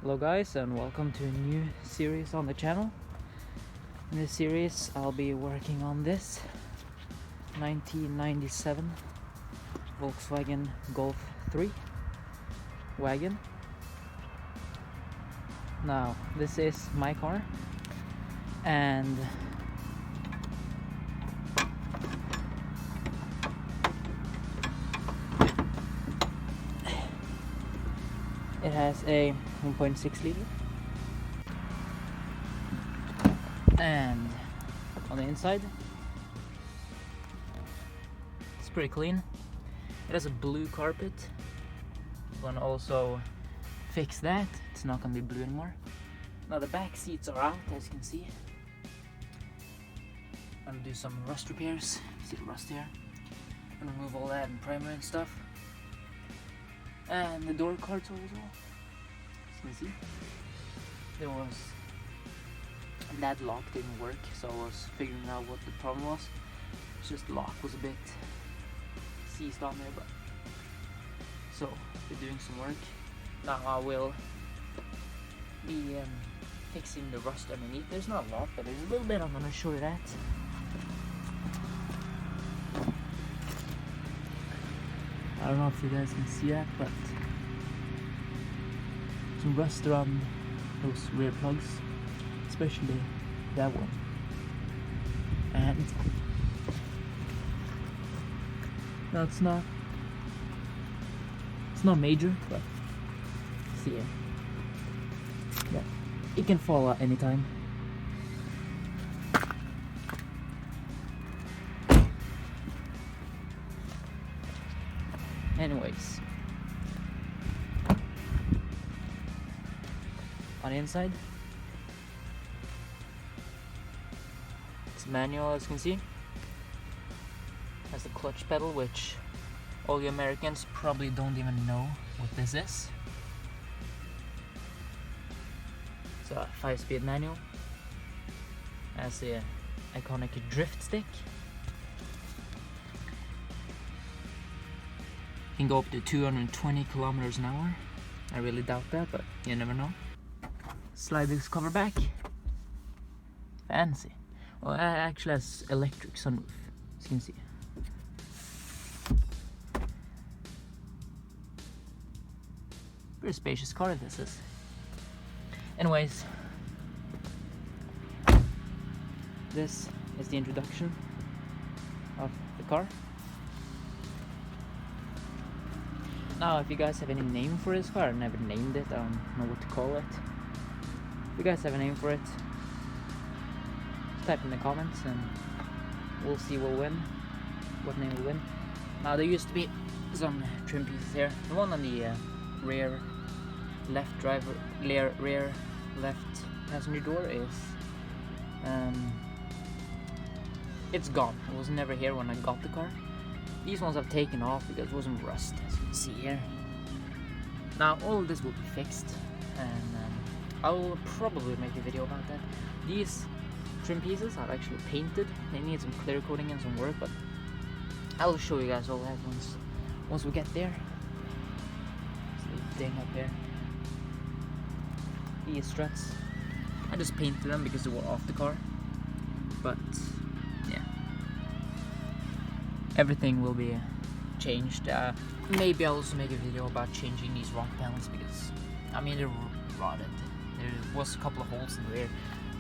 Hello guys, and welcome to a new series on the channel. In this series I'll be working on this 1997 Volkswagen Golf 3 wagon. Now this is my car, and it has a 1.6 liter, and on the inside it's pretty clean. It has a blue carpet. I'm gonna also fix that. It's not gonna be blue anymore. Now the back seats are out, as you can see. I'm gonna do some rust repairs. See the rust here? I'm gonna remove all that and primer and stuff. And the door cards also, as you can see, that lock didn't work, so I was figuring out what the problem was. It's just the lock was a bit seized on there, but so we're doing some work. Now I will be fixing the rust underneath. There's not a lot, but there's a little bit. I'm gonna show you that. I don't know if you guys can see that, but some rust around those rear plugs, especially that one. And no, it's not major, but see it. Yeah, it can fall out anytime. Anyways, on the inside, it's manual, as you can see. Has the clutch pedal, which all you Americans probably don't even know what this is. It's a 5-speed manual. Has the iconic drift stick. Can go up to 220 kilometers an hour. I really doubt that, but you never know. Slide this cover back. Fancy. Well, it actually has electric sunroof, as you can see. Pretty spacious car this is. Anyways, this is the introduction of the car. Now, if you guys have any name for this car, I never named it, I don't know what to call it. If you guys have a name for it, just type in the comments and we'll see what name will win. Now, there used to be some trim pieces here. The one on the rear left passenger door is it's gone. It was never here when I got the car. These ones I've taken off because it wasn't rust, as you can see here. Now all of this will be fixed, and I will probably make a video about that. These trim pieces I've actually painted. They need some clear coating and some work, but I'll show you guys all that once we get there. This little thing up here. These struts, I just painted them because they were off the car, but yeah, everything will be changed. Maybe I'll also make a video about changing these rock panels, because I mean they're rotted. There was a couple of holes in the rear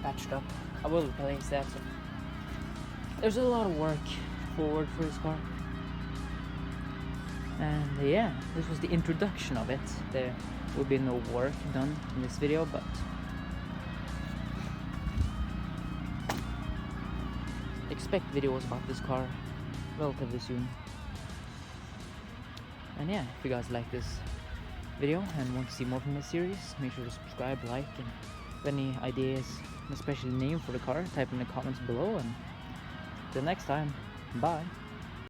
patched up. I will replace that. So there's a lot of work forward for this car, and yeah, this was the introduction of it. There will be no work done in this video, but expect videos about this car relatively soon. And yeah, if you guys like this video and want to see more from this series, make sure to subscribe, like, and if any ideas, especially name for the car, type in the comments below. And till next time, bye.